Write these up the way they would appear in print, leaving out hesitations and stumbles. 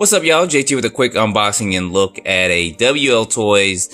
What's up, y'all? JT with a quick unboxing and look at a WL Toys.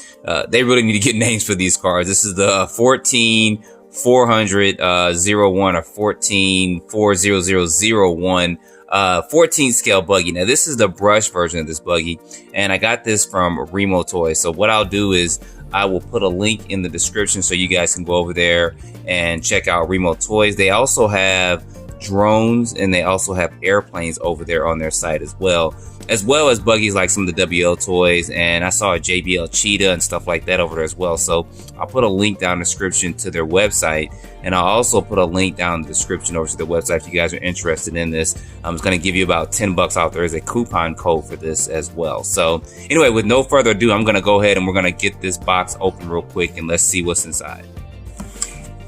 They really need to get names for these cars. This is the 14400-01 or 1440001 14 scale buggy. Now this is the brush version of this buggy, and I got this from WLtoys. So what I'll do is I will put a link in the description so you guys can go over there and check out WLtoys. They also have drones and they also have airplanes over there on their site as well as buggies like some of the WL Toys, and I saw a JBL Cheetah and stuff like that over there as well. So I'll put a link down in the description to their website, and I'll also put a link down in the description over to the website if you guys are interested in this. It's going to give you about 10 bucks off. There is a coupon code for this as well. So anyway, with no further ado, I'm going to go ahead and we're going to get this box open real quick and let's see what's inside.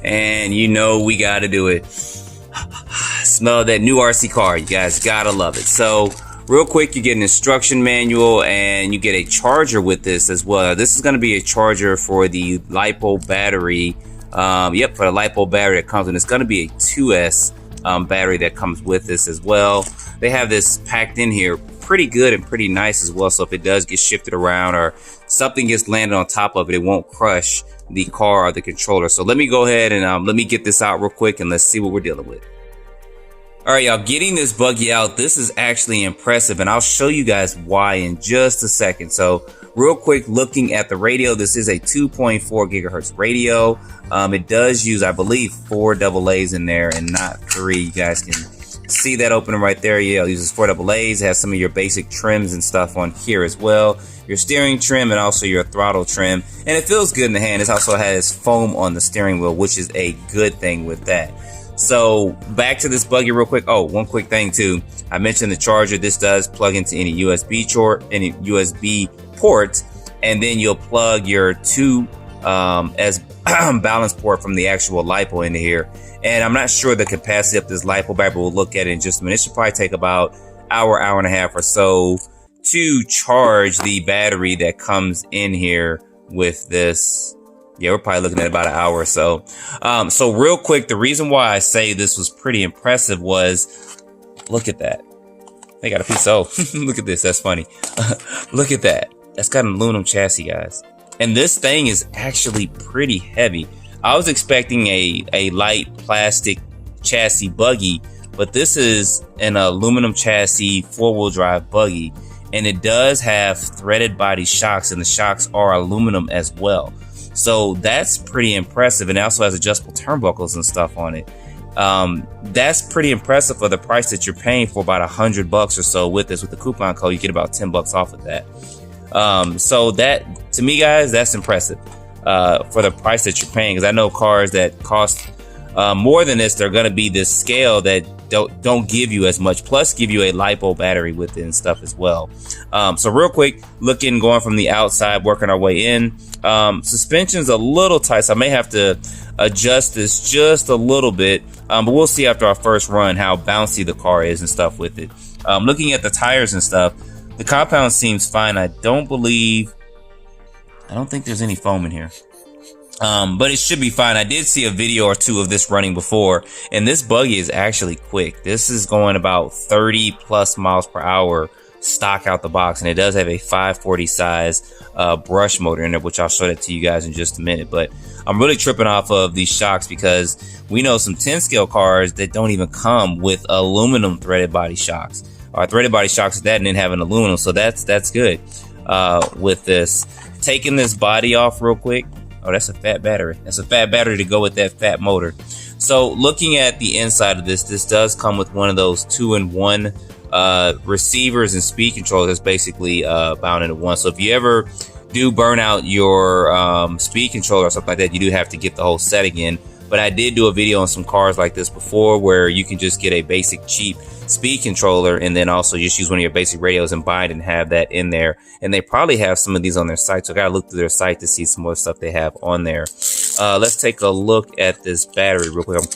And you know we got to do it. Smell that new RC car. You guys gotta love it. So real quick, you get an instruction manual and you get a charger with this as well. This is going to be a charger for the LiPo battery. For the LiPo battery that comes in. It's going to be a 2S battery that comes with this as well. They have this packed in here pretty good and pretty nice as well. So if it does get shifted around or something gets landed on top of it, it won't crush the car or the controller. So let me go ahead and let me get this out real quick and let's see what we're dealing with. All right, y'all, getting this buggy out, this is actually impressive, and I'll show you guys why in just a second. So real quick, looking at the radio, this is a 2.4 gigahertz radio. It does use, I believe, 4 AA's in there and not 3. You guys can see that opening right there. Yeah, it uses 4 AA's. It has some of your basic trims and stuff on here as well. Your steering trim and also your throttle trim. And it feels good in the hand. It also has foam on the steering wheel, which is a good thing with that. So back to this buggy real quick. Oh, one quick thing too. I mentioned the charger. This does plug into any USB port, and then you'll plug your 2 as balance port from the actual LiPo into here. And I'm not sure the capacity of this LiPo battery. We'll look at it in just a minute. It should probably take about hour and a half or so to charge the battery that comes in here with this. Yeah, we're probably looking at about an hour or so. So real quick, the reason why I say this was pretty impressive was, look at that. They got a piece of, look at this, that's funny. Look at that. That's got an aluminum chassis, guys. And this thing is actually pretty heavy. I was expecting a light plastic chassis buggy, but this is an aluminum chassis 4-wheel drive buggy. And it does have threaded body shocks, and the shocks are aluminum as well. So that's pretty impressive, and it also has adjustable turnbuckles and stuff on it. That's pretty impressive for the price that you're paying for about $100 or so with this. With the coupon code, you get about 10 bucks off of that. So that, to me, guys, that's impressive for the price that you're paying. Because I know cars that cost more than this, they're going to be this scale that don't give you as much, plus give you a LiPo battery with it and stuff as well. So real quick, going from the outside, working our way in. Suspension's a little tight, so I may have to adjust this just a little bit, but we'll see after our first run how bouncy the car is and stuff with it. Looking at the tires and stuff, the compound seems fine. I don't think there's any foam in here. But it should be fine. I did see a video or two of this running before, and this buggy is actually quick. This is going about 30 plus miles per hour stock out the box, and it does have a 540 size brush motor in there, which I'll show that to you guys in just a minute. But I'm really tripping off of these shocks because we know some 10 scale cars that don't even come with aluminum threaded body shocks, or threaded body shocks with that and then having aluminum. So that's good with this. Taking this body off real quick. Oh, that's a fat battery. That's a fat battery to go with that fat motor. So looking at the inside of this does come with one of those 2-in-1 receivers and speed controllers that's basically bound into one. So if you ever do burn out your speed controller or something like that, you do have to get the whole set again. But I did do a video on some cars like this before where you can just get a basic cheap speed controller and then also just use one of your basic radios and bind and have that in there. And they probably have some of these on their site, so I gotta look through their site to see some more stuff they have on there. Let's take a look at this battery real quick. I'm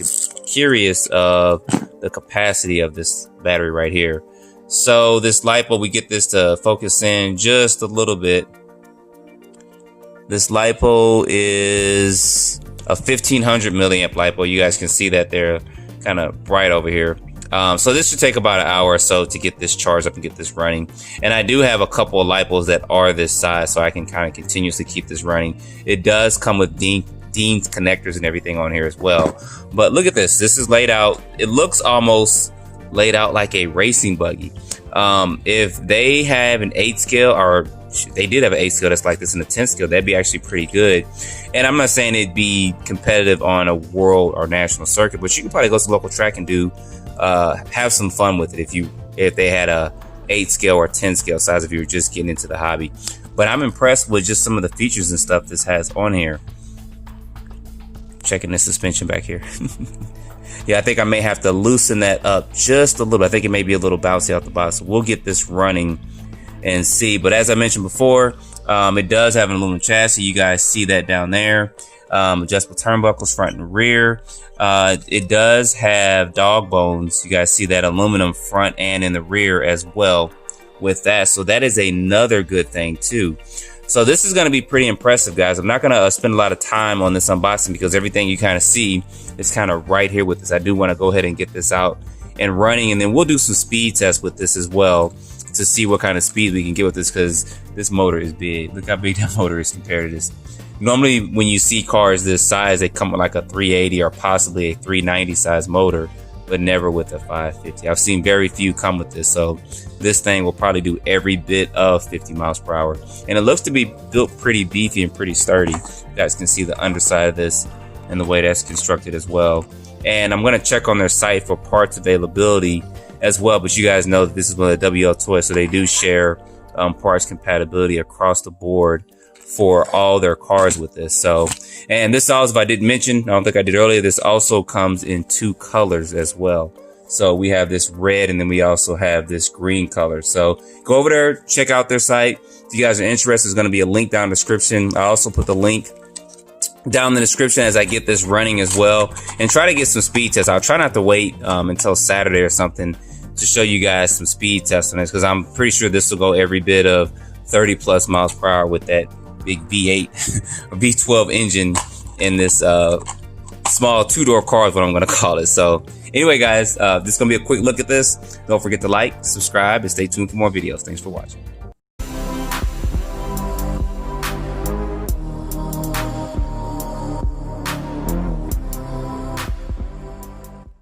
curious of the capacity of this battery right here. So this LiPo, we get this to focus in just a little bit. This LiPo is a 1500 milliamp LiPo. You guys can see that they're kind of bright over here. So this should take about an hour or so to get this charged up and get this running. And I do have a couple of light bulbs that are this size, so I can kind of continuously keep this running. It does come with Dean's connectors and everything on here as well. But look at this. This is laid out. It looks almost laid out like a racing buggy. If they have an 8 scale, or they did have an 8 scale that's like this in a 10 scale, that'd be actually pretty good. And I'm not saying it'd be competitive on a world or national circuit, but you could probably go to the local track and do have some fun with it if they had a 8 scale or 10 scale size, if you were just getting into the hobby. But I'm impressed with just some of the features and stuff this has on here. Checking the suspension back here. Yeah, I think I may have to loosen that up just a little. I think it may be a little bouncy out the box. So we'll get this running and see. But as I mentioned before, it does have an aluminum chassis. You guys see that down there. Adjustable turnbuckles front and rear. It does have dog bones. You guys see that aluminum front and in the rear as well with that. So that is another good thing too. So this is going to be pretty impressive, guys. I'm not going to spend a lot of time on this unboxing because everything you kind of see is kind of right here with this. I do want to go ahead and get this out and running, and then we'll do some speed tests with this as well to see what kind of speed we can get with this, because this motor is big. Look how big that motor is compared to this. Normally, when you see cars this size, they come with like a 380 or possibly a 390 size motor, but never with a 550. I've seen very few come with this, so this thing will probably do every bit of 50 miles per hour. And it looks to be built pretty beefy and pretty sturdy. You guys can see the underside of this and the way that's constructed as well. And I'm going to check on their site for parts availability as well, but you guys know that this is one of the WL Toys, so they do share parts compatibility across the board for all their cars with this. So, and this also, if I didn't mention, I don't think I did earlier, this also comes in 2 colors as well. So we have this red, and then we also have this green color. So go over there, check out their site. If you guys are interested, there's going to be a link down in the description. I also put the link down in the description as I get this running as well, and try to get some speed tests. I'll try not to wait until Saturday or something to show you guys some speed tests on this, because I'm pretty sure this will go every bit of 30 plus miles per hour with that big V8 or V12 engine in this small 2-door car is what I'm going to call it. So anyway, guys, this is going to be a quick look at this. Don't forget to like, subscribe, and stay tuned for more videos. Thanks for watching.